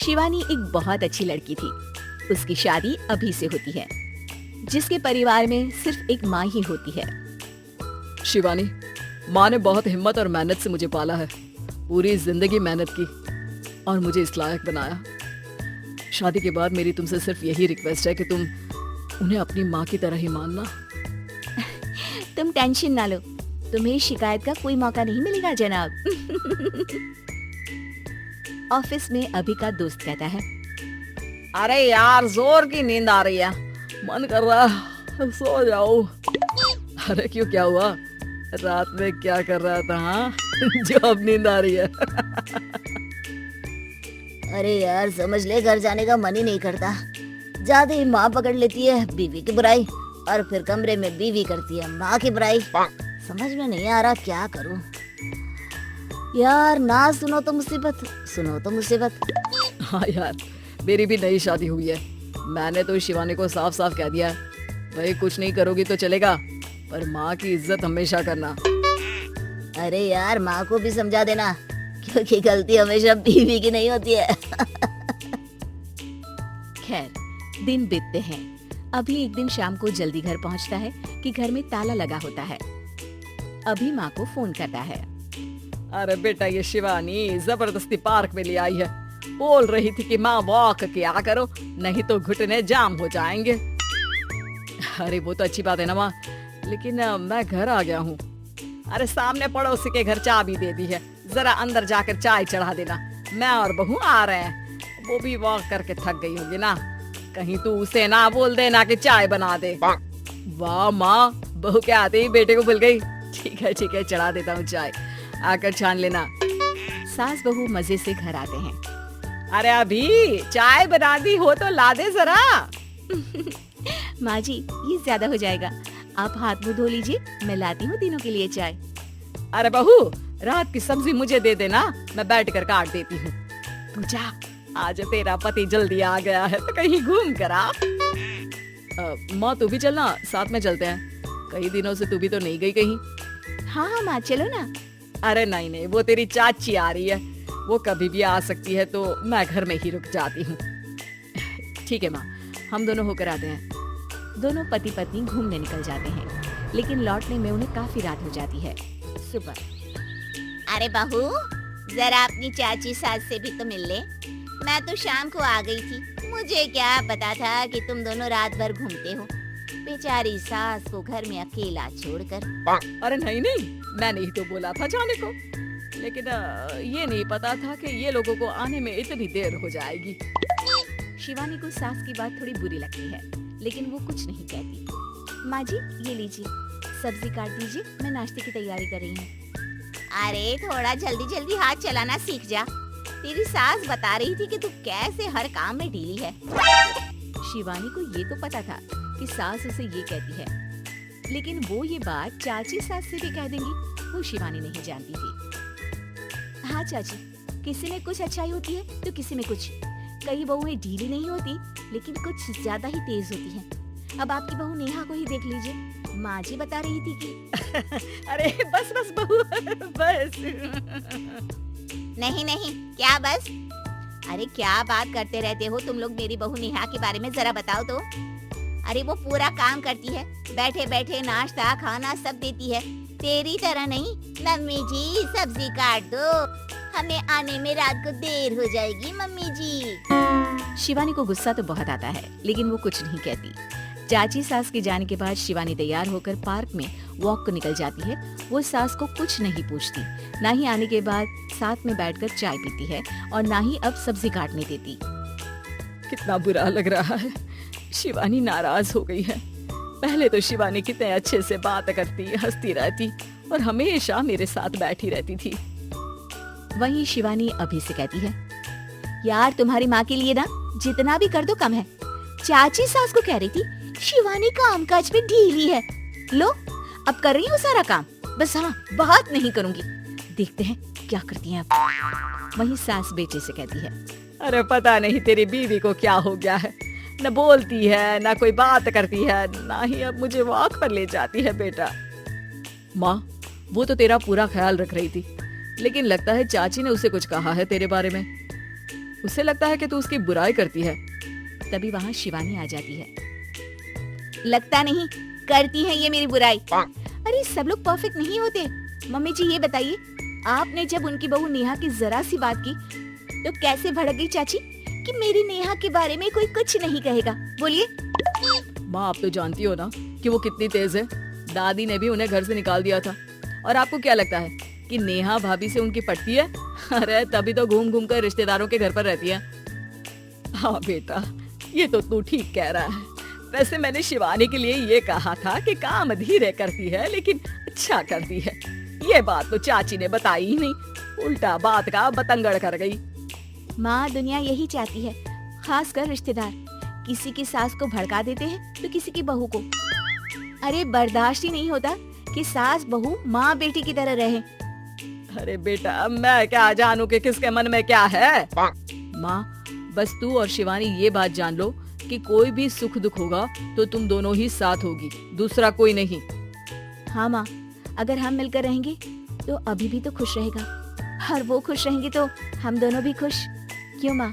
शिवानी एक बहुत अच्छी लड़की थी। उसकी शादी अभी से होती है, जिसके परिवार में सिर्फ एक माँ ही होती है। शिवानी, माँ ने बहुत हिम्मत और मेहनत से मुझे पाला है। पूरी जिंदगी मेहनत की और मुझे इस लायक बनाया। शादी के बाद मेरी तुमसे सिर्फ यही रिक्वेस्ट है कि तुम उन्हें अपनी माँ की तरह ही मानना। तुम टेंशन ना लो, तुम्हें शिकायत का कोई मौका नहीं मिलेगा जनाब। ऑफिस में अभी का दोस्त कहता है, अरे यार, जोर की नींद आ रही है, मन कर रहा है सो जाओ। अरे क्यों, क्या हुआ? रात में क्या कर रहा था? हाँ जो अब नींद आ रही है। अरे यार, समझ ले, घर जाने का मन ही नहीं करता। जाते ही माँ पकड़ लेती है बीवी की बुराई, और फिर कमरे में बीवी करती है माँ की बुराई। समझ में नहीं आ रहा क्या करूं। यार, ना सुनो तो मुसीबत, सुनो तो मुसीबत। हाँ यार, मेरी भी नई शादी हुई है। मैंने तो शिवानी को साफ साफ कह दिया, भाई कुछ नहीं करोगी तो चलेगा, पर माँ की इज्जत हमेशा करना। अरे यार, माँ को भी समझा देना, क्योंकि गलती हमेशा बीवी की नहीं होती है। खैर, दिन बीतते हैं। अभी एक दिन शाम को जल्दी घर पहुंचता है कि घर में ताला लगा होता है। अभी माँ को फोन करता है। अरे बेटा, ये शिवानी जबरदस्ती पार्क में ले आई है। बोल रही थी कि माँ वॉक किया करो, नहीं तो घुटने जाम हो जाएंगे। अरे वो तो अच्छी बात है ना माँ, लेकिन मैं घर आ गया हूँ। अरे सामने पड़ोसी के घर चाबी दे दी है, जरा अंदर जाकर चाय चढ़ा देना। मैं और बहू आ रहे हैं, वो भी वॉक करके थक गई होगी ना। कहीं तू उसे ना बोल देना कि चाय बना दे। वाह माँ, बहू के आते ही बेटे को भूल गई। ठीक है, चढ़ा देता हूँ चाय, आकर छान लेना। सास बहू मजे से घर आते हैं। अरे अभी चाय बना दी हो तो ला दे जरा। माँ जी, ये ज्यादा हो जाएगा, आप हाथ मुंह धो लीजिए, मैं लाती हूँ तीनों के लिए चाय। अरे बहू, रात की सब्जी मुझे दे देना, मैं बैठ कर काट देती हूँ। तू जा, आज तेरा पति जल्दी आ गया है तो कहीं घूम कर आ। माँ तू भी चलना, साथ में चलते हैं। कई दिनों से तू भी तो नहीं गई कहीं। हाँ माँ, चलो ना। अरे नहीं, वो तेरी चाची आ रही है, वो कभी भी आ सकती है, तो मैं घर में ही रुक जाती हूँ। ठीक है माँ, हम दोनों होकर आते हैं। दोनों पति पत्नी घूमने निकल जाते हैं, लेकिन लौटने में उन्हें काफी रात हो जाती है। सुबह। अरे बहू, जरा अपनी चाची सास से भी तो मिल ले। मैं तो शाम को आ गई थी, मुझे क्या पता था कि तुम दोनों रात भर घूमते हो। बेचारी सास को घर में अकेला छोड़कर। अरे नहीं, मैंने ही तो बोला था जाने को, लेकिन ये नहीं पता था कि ये लोगों को आने में इतनी देर हो जाएगी। शिवानी को सास की बात थोड़ी बुरी लगती है, लेकिन वो कुछ नहीं कहती। माँ जी, ये लीजिए, सब्जी काट दीजिए, मैं नाश्ते की तैयारी कर रही हूँ। अरे थोड़ा जल्दी जल्दी हाथ चलाना सीख जा। तेरी सास बता रही थी कि तू कैसे हर काम में ढीली है। शिवानी को ये तो पता था कि सास उसे ये कहती है, लेकिन वो ये बात चाची सास से भी कह देंगी, वो शिवानी नहीं जानती थी। हाँ चाची, किसी में कुछ अच्छाई होती है तो किसी में कुछ। कई बहुएं ढीली नहीं होती, लेकिन कुछ ज्यादा ही तेज होती हैं। अब आपकी बहू नेहा को ही देख लीजिए, माँ जी बता रही थी कि अरे बस बहू, बस। नहीं, क्या बस? अरे क्या बात करते रहते हो तुम लोग मेरी बहू नेहा के बारे में, जरा बताओ तो। अरे वो पूरा काम करती है, बैठे बैठे नाश्ता खाना सब देती है। तेरी तरह नहीं, मम्मी जी सब्जी काट दो, हमें आने में रात को देर हो जाएगी मम्मी जी। शिवानी को गुस्सा तो बहुत आता है, लेकिन वो कुछ नहीं कहती। चाची सास के जाने के बाद शिवानी तैयार होकर पार्क में वॉक को निकल जाती है। वो सास को कुछ नहीं पूछती, ना ही आने के बाद साथ में बैठकर चाय पीती है, और ना ही अब सब्जी काटने देती। कितना बुरा लग रहा है, शिवानी नाराज हो गई है। पहले तो शिवानी कितने अच्छे से बात करती, हंसती रहती और हमेशा मेरे साथ बैठी रहती थी। वहीं शिवानी अभी से कहती है, यार तुम्हारी माँ के लिए ना जितना भी कर दो कम है। चाची सास को कह रही थी शिवानी काम काज में ढीली है, लो अब कर रही हूँ सारा काम, बस हाँ बात नहीं करूंगी, देखते हैं क्या करती हैं अब। वहीं सास बेटे से कहती है, अरे पता नहीं तेरी बीवी को क्या हो गया है, न बोलती है न कोई बात करती है, ना ही अब मुझे वॉक पर ले जाती है। बेटा, माँ वो तो तेरा पूरा ख्याल रख रही थी, लेकिन लगता है चाची ने उसे कुछ कहा है तेरे बारे में। उसे लगता है कि तू उसकी बुराई करती है। तभी वहाँ शिवानी आ जाती है। लगता नहीं करती है ये मेरी बुराई। अरे सब लोग परफेक्ट नहीं होते। मम्मी जी ये बताइए, आपने जब उनकी बहू नेहा की जरा सी बात की तो कैसे भड़क गई चाची कि मेरी नेहा के बारे में कोई कुछ नहीं कहेगा? बोलिए। माँ आप तो जानती हो ना कि वो कितनी तेज है। दादी ने भी उन्हें घर से निकाल दिया था। और आपको क्या लगता है कि नेहा भाभी से उनकी पटती है? अरे तभी तो घूम घूम कर रिश्तेदारों के घर पर रहती है। हाँ बेटा, ये तो तू ठीक कह रहा है। वैसे मैंने शिवानी के लिए ये कहा था कि काम धीरे करती है लेकिन अच्छा करती है। ये बात तो चाची ने बताई ही नहीं, उल्टा बात का बतंगड़ कर गई। माँ दुनिया यही चाहती है, खासकर रिश्तेदार किसी की सास को भड़का देते हैं तो किसी की बहू को। अरे बर्दाश्त ही नहीं होता कि सास बहू माँ बेटी की तरह रहे। अरे बेटा मैं क्या जानूं कि किसके मन में क्या है। माँ बस तू और शिवानी ये बात जान लो कि कोई भी सुख दुख होगा तो तुम दोनों ही साथ होगी, दूसरा कोई नहीं। हाँ माँ, अगर हम मिलकर रहेंगे तो अभी भी तो खुश रहेगा, और वो खुश रहेंगे तो हम दोनों भी खुश। क्यों माँ?